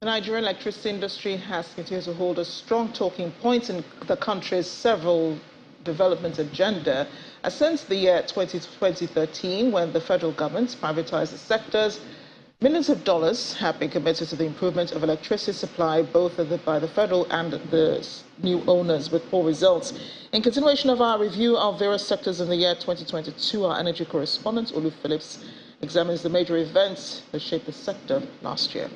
Nigerian electricity industry has continued to hold a strong talking point in the country's several development agenda. Since the year 2013, when the federal government privatized the sectors, millions of dollars have been committed to the improvement of electricity supply, both by the federal and the new owners, with poor results. In continuation of our review of various sectors in the year 2022, our energy correspondent, Olu Phillips, examines the major events that shaped the sector last year.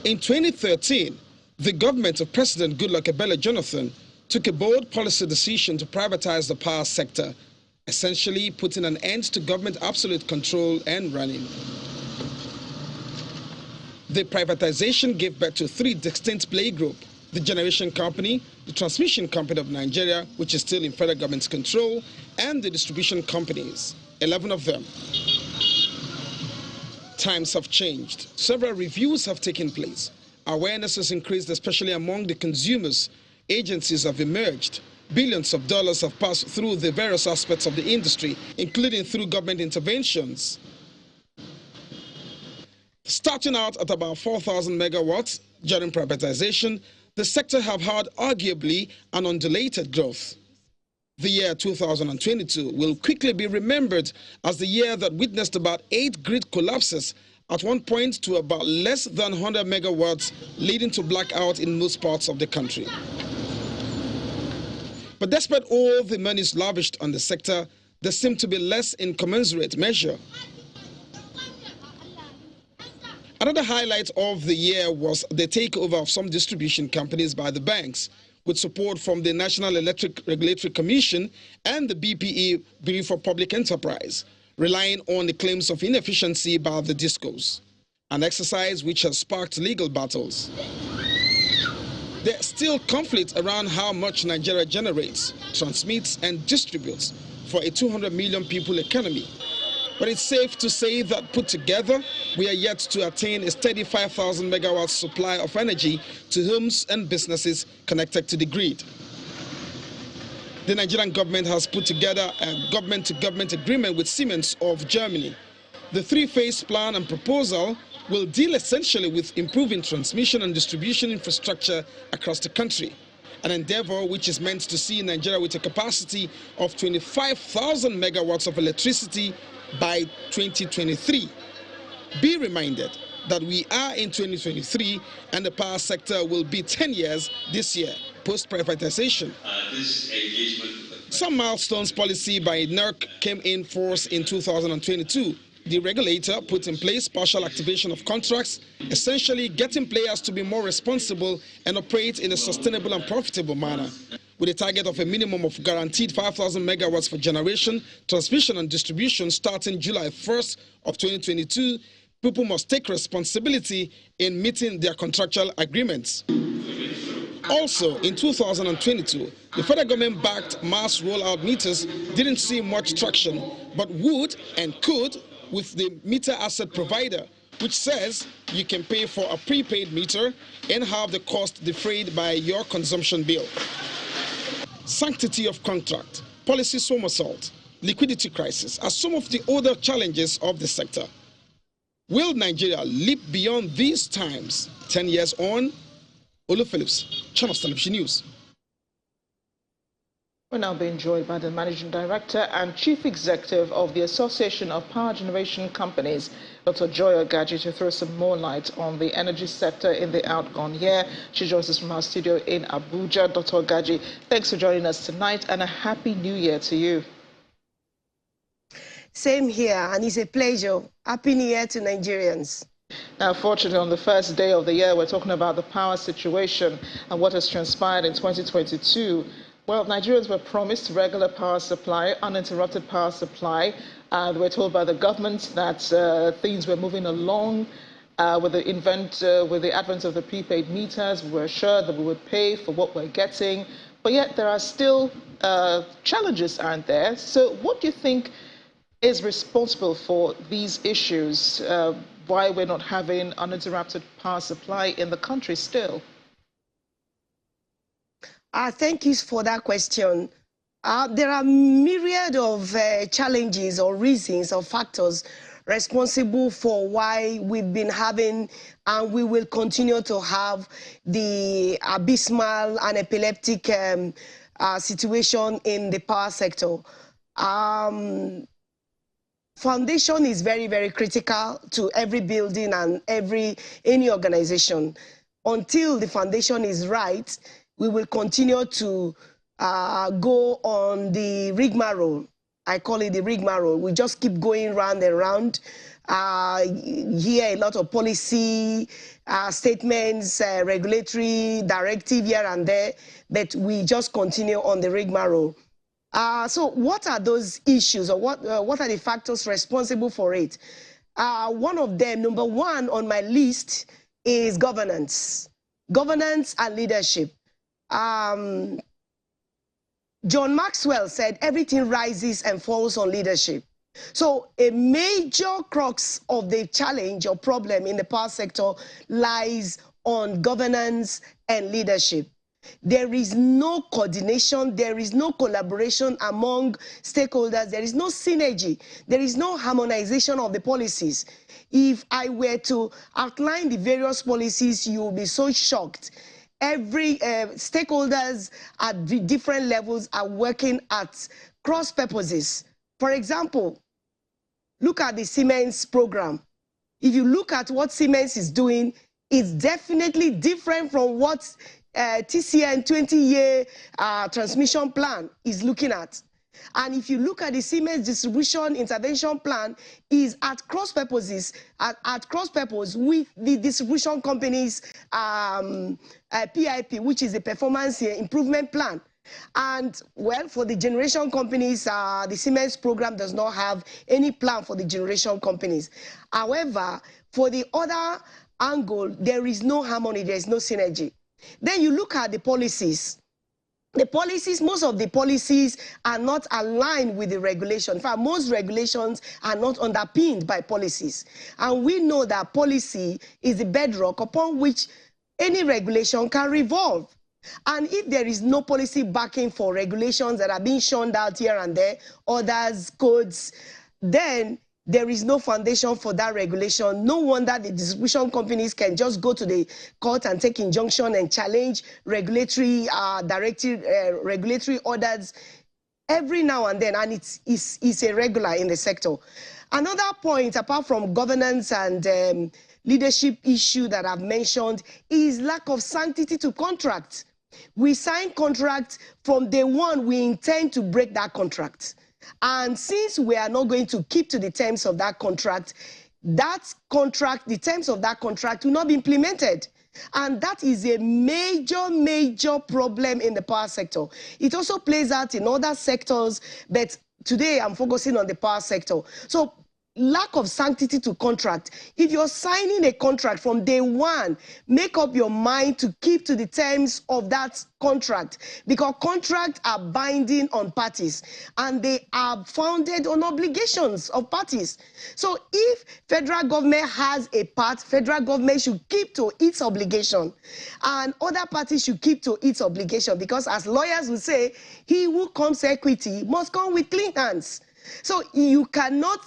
In 2013, the government of President Goodluck Ebele Jonathan took a bold policy decision to privatize the power sector, essentially putting an end to government absolute control and running. The privatization gave birth to three distinct play groups: the generation company, the transmission company of Nigeria, which is still in federal government's control, and the distribution companies, 11 of them. Times have changed. Several reviews have taken place. Awareness has increased, especially among the consumers. Agencies have emerged. Billions of dollars have passed through the various aspects of the industry, including through government interventions. Starting out at about 4,000 megawatts during privatization, the sector have had arguably an undulated growth. The year 2022 will quickly be remembered as the year that witnessed about 8 grid collapses, at one point to about less than 100 megawatts, leading to blackout in most parts of the country. But despite all the monies lavished on the sector, there seemed to be less in commensurate measure. Another highlight of the year was the takeover of some distribution companies by the banks, with support from the National Electric Regulatory Commission and the BPE, Bureau for Public Enterprise, relying on the claims of inefficiency by the DISCOs, an exercise which has sparked legal battles. There's still conflict around how much Nigeria generates, transmits, and distributes for a 200 million people economy. But it's safe to say that put together, we are yet to attain a steady 5,000 megawatts supply of energy to homes and businesses connected to the grid. The Nigerian government has put together a government-to-government agreement with Siemens of Germany. The three-phase plan and proposal will deal essentially with improving transmission and distribution infrastructure across the country, an endeavor which is meant to see Nigeria with a capacity of 25,000 megawatts of electricity by 2023. Be reminded that we are in 2023 and the power sector will be 10 years this year, post-privatization. Some milestones policy by NERC came in force in 2022. The regulator put in place partial activation of contracts, essentially getting players to be more responsible and operate in a sustainable and profitable manner. With a target of a minimum of guaranteed 5,000 megawatts for generation, transmission and distribution starting July 1st of 2022, people must take responsibility in meeting their contractual agreements. Also, in 2022, the federal government-backed mass rollout meters didn't see much traction, but would and could with the meter asset provider, which says you can pay for a prepaid meter and have the cost defrayed by your consumption bill. Sanctity of contract, policy somersault, liquidity crisis are some of the other challenges of the sector. Will Nigeria leap beyond these times 10 years on? Olu Phillips, Channels Television News. We're now being joined by the Managing Director and Chief Executive of the Association of Power Generation Companies, Dr. Joy Ogaji, to throw some more light on the energy sector in the outgone year. She joins us from our studio in Abuja. Dr. Ogaji, thanks for joining us tonight and a happy new year to you. Same here, and it's a pleasure. Happy New Year to Nigerians. Now, fortunately, on the first day of the year, we're talking about the power situation and what has transpired in 2022. Well, Nigerians were promised regular power supply, uninterrupted power supply. They were told by the government that things were moving along with the advent of the prepaid meters. We were assured that we would pay for what we're getting. But yet there are still challenges, aren't there? So what do you think is responsible for these issues? Why we're not having uninterrupted power supply in the country still? Thank you for that question. There are myriad of challenges or reasons or factors responsible for why we've been having and we will continue to have the abysmal and epileptic situation in the power sector. Foundation is very, very critical to every building and any organization. Until the foundation is right, we will continue to go on the rigmarole. I call it the rigmarole. We just keep going round and round. Hear a lot of policy statements, regulatory directive here and there, but we just continue on the rigmarole. So what are those issues, or what are the factors responsible for it? One of them, number one on my list, is governance. Governance and leadership. John Maxwell said everything rises and falls on leadership. So a major crux of the challenge or problem in the power sector lies on governance and leadership. There is no coordination, there is no collaboration among stakeholders, there is no synergy, there is no harmonization of the policies. If I were to outline the various policies, you will be so shocked. Every stakeholders at different levels are working at cross purposes. For example, look at the Siemens program. If you look at what Siemens is doing, it's definitely different from what TCN 20-year transmission plan is looking at. And if you look at the Siemens distribution intervention plan, is at cross purposes, at cross purpose with the distribution companies PIP, which is the performance improvement plan. And well, for the generation companies, the Siemens program does not have any plan for the generation companies. However, for the other angle, there is no harmony, there is no synergy. Then you look at the policies. The policies, most of the policies are not aligned with the regulation. In fact, most regulations are not underpinned by policies. And we know that policy is the bedrock upon which any regulation can revolve. And if there is no policy backing for regulations that are being shunned out here and there, others, codes, then there is no foundation for that regulation. No wonder the distribution companies can just go to the court and take injunction and challenge regulatory regulatory orders every now and then, and it's irregular in the sector. Another point, apart from governance and leadership issue that I've mentioned, is lack of sanctity to contract. We sign contract from day one, we intend to break that contract. And since we are not going to keep to the terms of that contract, the terms of that contract will not be implemented. And that is a major, major problem in the power sector. It also plays out in other sectors, but today I'm focusing on the power sector. So lack of sanctity to contract. If you're signing a contract from day one, make up your mind to keep to the terms of that contract, because contracts are binding on parties and they are founded on obligations of parties. So if federal government has a part, federal government should keep to its obligation and other parties should keep to its obligation, because as lawyers will say, he who comes equity must come with clean hands. So you cannot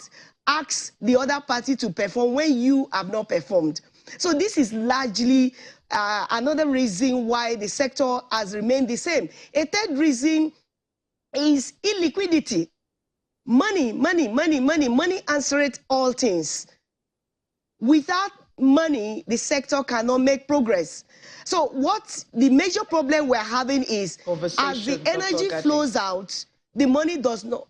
ask the other party to perform when you have not performed. So this is largely another reason why the sector has remained the same. A third reason is illiquidity. Money, money, money, money, money answereth all things. Without money, the sector cannot make progress. So what the major problem we're having is, as the energy flows out, the money does not.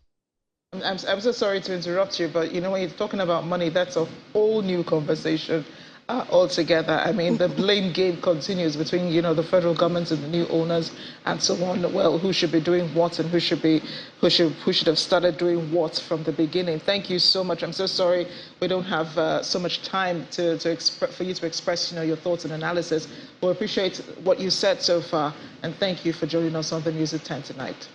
I'm so sorry to interrupt you, but you know, when you're talking about money, that's a whole new conversation altogether. I mean, the blame game continues between, you know, the federal government and the new owners and so on. Well, who should be doing what and who should have started doing what from the beginning. Thank you so much. I'm so sorry we don't have so much time for you to express, you know, your thoughts and analysis. We appreciate what you said so far, and thank you for joining us on the News at 10 tonight.